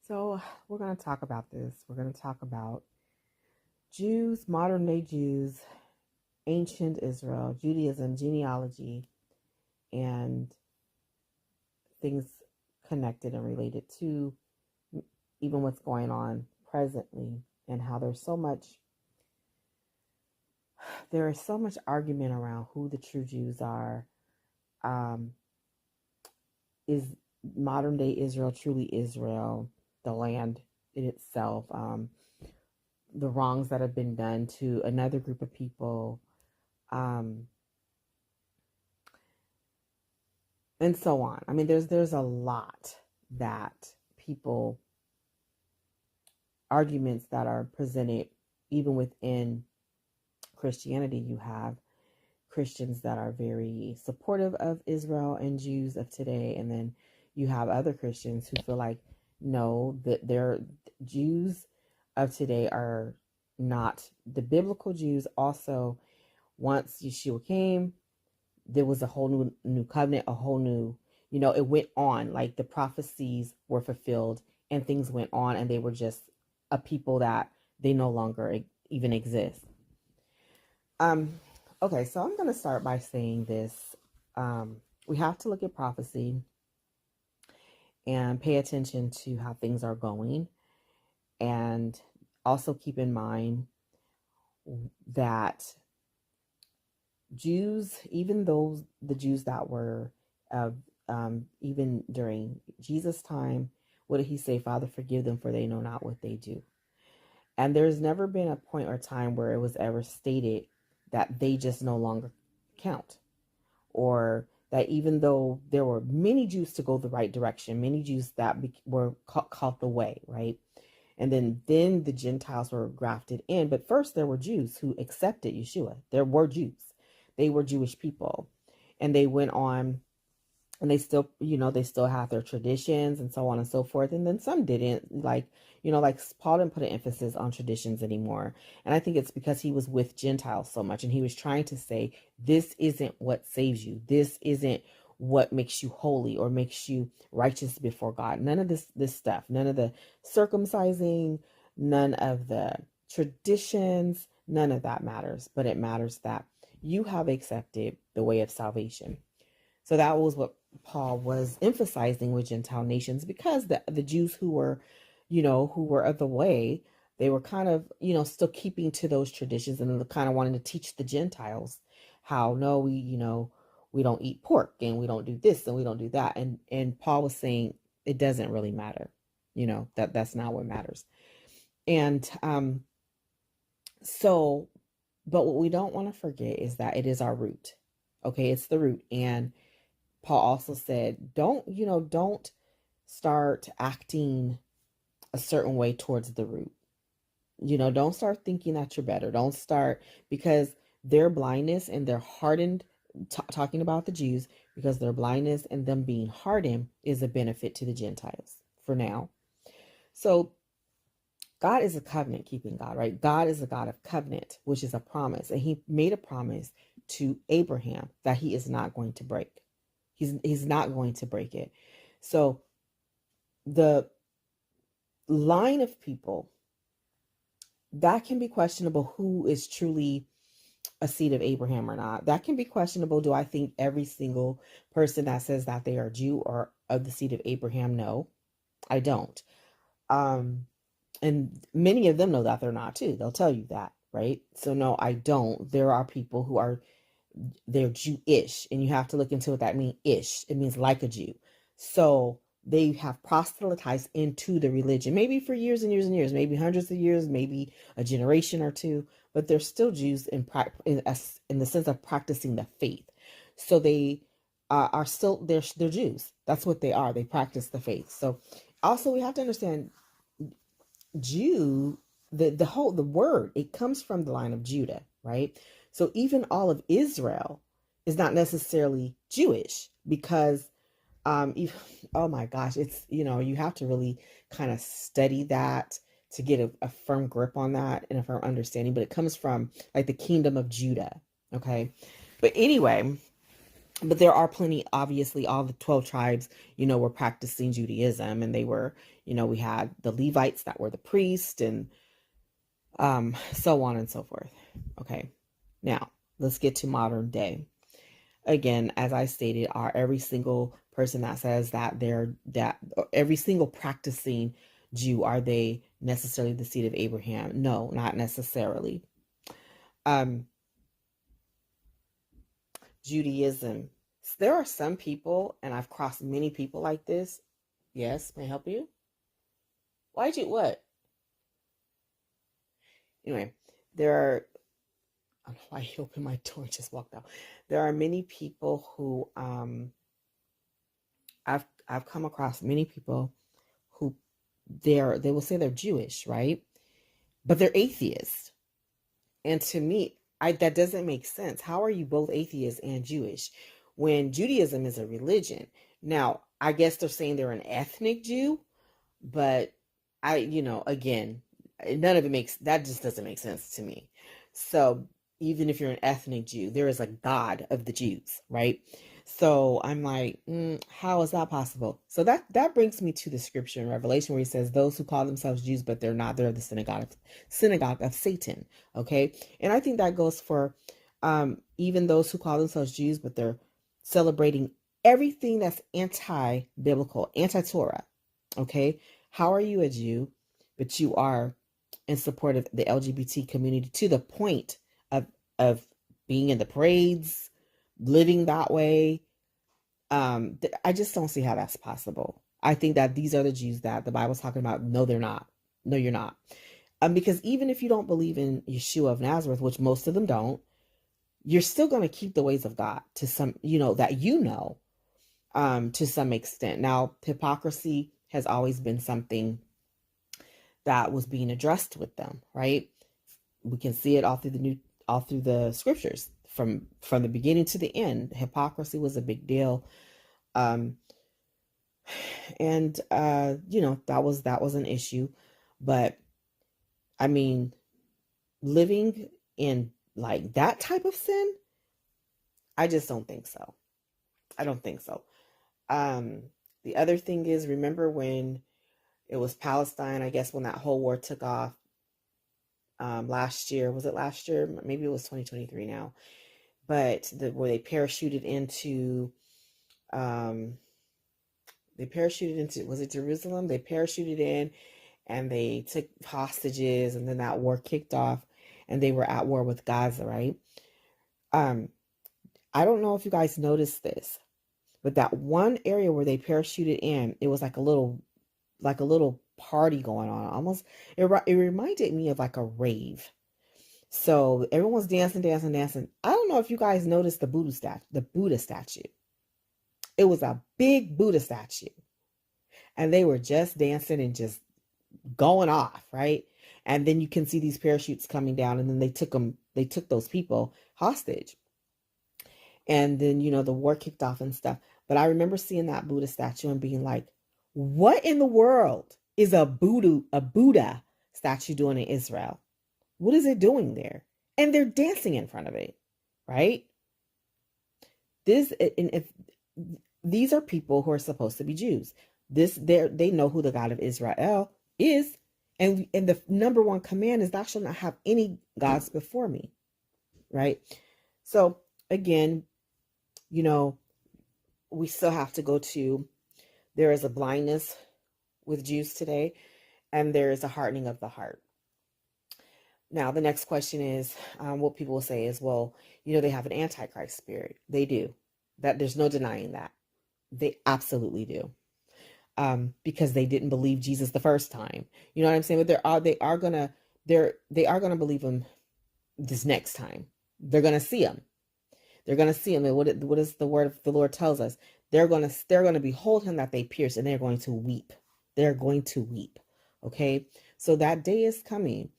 So, we're going to talk about this. We're going to talk about Jews, modern day Jews, ancient Israel, Judaism, genealogy, and things connected and related to even what's going on presently, and how there is so much argument around who the true Jews are. Um, is modern day Israel truly Israel, the land in itself? The wrongs that have been done to another group of people, um, and so on. I mean, there's a lot that people arguments that are presented even within Christianity. You have Christians that are very supportive of Israel and Jews of today, and then you have other Christians who feel like no, that their Jews of today are not the biblical Jews. Also, once Yeshua came, there was a whole new covenant, a whole new, it went on, like the prophecies were fulfilled and things went on, and they were just a people that they no longer even exist. Okay, so I'm going to start by saying this. We have to look at prophecy and pay attention to how things are going, and also keep in mind that Jews, even those the Jews that were even during Jesus' time, what did he say? Father, forgive them, for they know not what they do. And there's never been a point or time where it was ever stated that they just no longer count, or that even though there were many Jews to go the right direction, many Jews that were caught the way, right? And then the Gentiles were grafted in. But first there were Jews who accepted Yeshua. There were Jews. They were Jewish people. And they went on, and they still, they still have their traditions and so on and so forth. And then some didn't, like Paul didn't put an emphasis on traditions anymore. And I think it's because he was with Gentiles so much, and he was trying to say, this isn't what saves you. This isn't what makes you holy or makes you righteous before God. None of this stuff, none of the circumcising, none of the traditions, none of that matters. But it matters that you have accepted the way of salvation. So that was what Paul was emphasizing with Gentile nations, because the Jews who were of the way, they were kind of, still keeping to those traditions, and kind of wanting to teach the Gentiles how, no, we don't eat pork, and we don't do this, and we don't do that. And Paul was saying it doesn't really matter, that's not what matters. And so, but what we don't want to forget is that it is our root. Okay, it's the root. And Paul also said, don't start acting a certain way towards the root. Don't start thinking that you're better. Don't start, because their blindness and their hardened, talking about the Jews, because their blindness and them being hardened is a benefit to the Gentiles for now. So God is a covenant keeping God, right? God is a God of covenant, which is a promise. And he made a promise to Abraham that he is not going to break. He's not going to break it. So the line of people, that can be questionable, who is truly a seed of Abraham or not. That can be questionable. Do I think every single person that says that they are Jew or of the seed of Abraham? No, I don't. And many of them know that they're not too. They'll tell you that, right? So no, I don't. There are people who are, they're Jewish, and you have to look into what that means. Ish, it means like a Jew. So they have proselytized into the religion, maybe for years and years and years, maybe hundreds of years, maybe a generation or two, but they're still Jews in the sense of practicing the faith. So they are still, they're Jews. That's what they are. They practice the faith. So also we have to understand, Jew, the word, it comes from the line of Judah, right? So even all of Israel is not necessarily Jewish, because oh my gosh, it's, you have to really kind of study that to get a firm grip on that and a firm understanding. But it comes from like the kingdom of Judah. Okay. But anyway, But there are plenty, obviously, all the 12 tribes, were practicing Judaism, and they were, we had the Levites that were the priests, and so on and so forth. Okay. Now, let's get to modern day. Again, as I stated, are every single person that says that every single practicing Jew, are they necessarily the seed of Abraham? No, not necessarily. Judaism. There are some people, and I've crossed many people like this. Yes, may I help you? Why'd you what? Anyway, there are. I don't know why he opened my door and just walked out. There are many people who I've come across many people who they will say they're Jewish, right? But they're atheists. And to me, that doesn't make sense. How are you both atheist and Jewish when Judaism is a religion? Now, I guess they're saying they're an ethnic Jew, but again, none of that just doesn't make sense to me. So even if you're an ethnic Jew, there is a God of the Jews, right? So I'm like, how is that possible? So that brings me to the scripture in Revelation where he says, those who call themselves Jews, but they're not, they're the synagogue of Satan. Okay. And I think that goes for even those who call themselves Jews, but they're celebrating everything that's anti-biblical, anti-Torah. Okay. How are you a Jew, but you are in support of the LGBT community to the point of being in the parades, living that way? I just don't see how that's possible. I think that these are the Jews that the Bible's talking about. No, they're not. No, you're not. Because even if you don't believe in Yeshua of Nazareth, which most of them don't, you're still going to keep the ways of God to some, to some extent. Now, hypocrisy has always been something that was being addressed with them, right? We can see it all through the scriptures from the beginning to the end. Hypocrisy was a big deal. And that was an issue. But I mean, living in like that type of sin, I just don't think so. I don't think so. The other thing is, remember when it was Palestine, I guess when that whole war took off last year, was it last year? Maybe it was 2023 now. But where they parachuted into, was it Jerusalem? They parachuted in and they took hostages, and then that war kicked off and they were at war with Gaza, right? I don't know if you guys noticed this, but that one area where they parachuted in, it was like a little party going on. Almost, it reminded me of like a rave. So everyone's dancing. I don't know if you guys noticed the Buddha statue. It was a big Buddha statue. And they were just dancing and just going off, right? And then you can see these parachutes coming down, and then they took those people hostage. And then, the war kicked off and stuff. But I remember seeing that Buddha statue and being like, what in the world is a Buddha statue doing in Israel? What is it doing there? And they're dancing in front of it, right? These are people who are supposed to be Jews. They know who the God of Israel is. And the number one command is, thou shalt not have any gods before me, right? So again, we still have to go to, there is a blindness with Jews today, and there is a hardening of the heart. Now, the next question is, what people will say is, well, they have an antichrist spirit. They do. That there's no denying that. They absolutely do. Because they didn't believe Jesus the first time. You know what I'm saying? But they are gonna believe him this next time. They're gonna see him. They're gonna see him. And what is the word of the Lord tells us? They're gonna behold him that they pierce, and they're going to weep. They're going to weep. Okay, so that day is coming.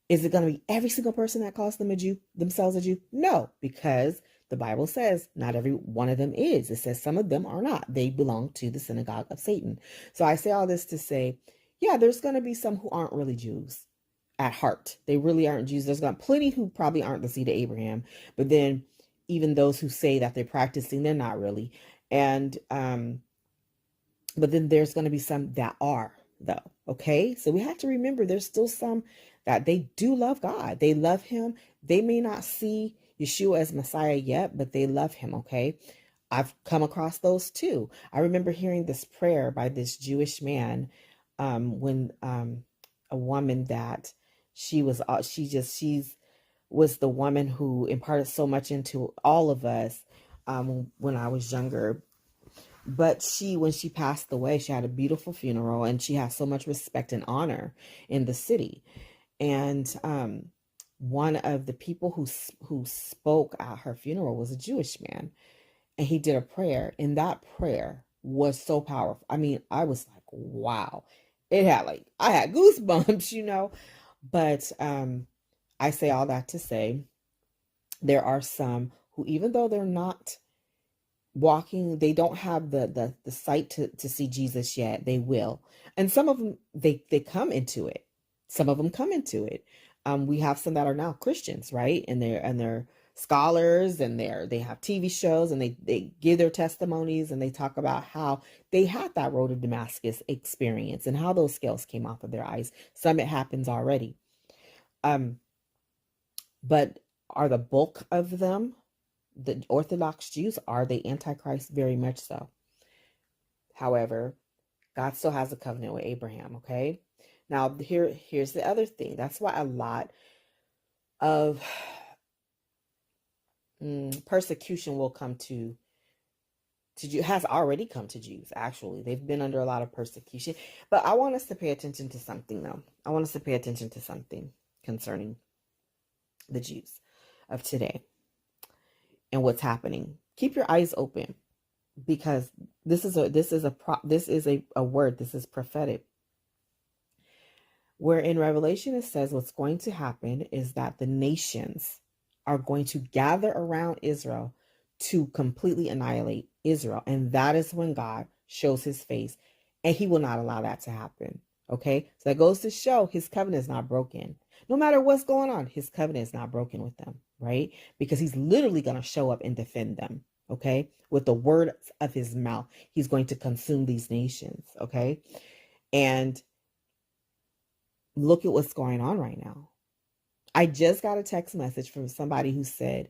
Is it going to be every single person that calls themselves a Jew? No, because the Bible says not every one of them is. It says some of them are not. They belong to the synagogue of Satan. So I say all this to say, yeah, there's going to be some who aren't really Jews at heart. They really aren't Jews. There's going to be plenty who probably aren't the seed of Abraham. But then even those who say that they're practicing, they're not really. And but then there's going to be some that are, though. Okay, so we have to remember there's still some that they do love God. They love him. They may not see Yeshua as Messiah yet, but they love him. Okay, I've come across those too. I remember hearing this prayer by this Jewish man, when a woman that she was was the woman who imparted so much into all of us, when I was younger. But when she passed away, she had a beautiful funeral, and she has so much respect and honor in the city. And one of the people who spoke at her funeral was a Jewish man, and he did a prayer, and that prayer was so powerful. I mean, I was like, wow. It had I had goosebumps, But I say all that to say there are some who, even though they're not walking, they don't have the sight to see Jesus yet, they will. And some of them, they come into it. Some of them come into it. We have some that are now Christians, right? And they're scholars, and they have TV shows, and they give their testimonies, and they talk about how they had that road to Damascus experience and how those scales came off of their eyes. Some, it happens already. But are the bulk of them the Orthodox Jews? Are they Antichrist? Very much so. However, God still has a covenant with Abraham, okay? Now, here's the other thing. That's why a lot of persecution will come to has already come to Jews, actually. They've been under a lot of persecution. But I want us to pay attention to something, though. I want us to pay attention to something concerning the Jews of today and what's happening. Keep your eyes open, because this is a word. This is prophetic. Where in Revelation it says what's going to happen is that the nations are going to gather around Israel to completely annihilate Israel. And that is when God shows his face, and he will not allow that to happen. Okay, so that goes to show his covenant is not broken. No matter what's going on, his covenant is not broken with them, right? Because he's literally going to show up and defend them, okay? With the words of his mouth, he's going to consume these nations, okay? And look at what's going on right now. I just got a text message from somebody who said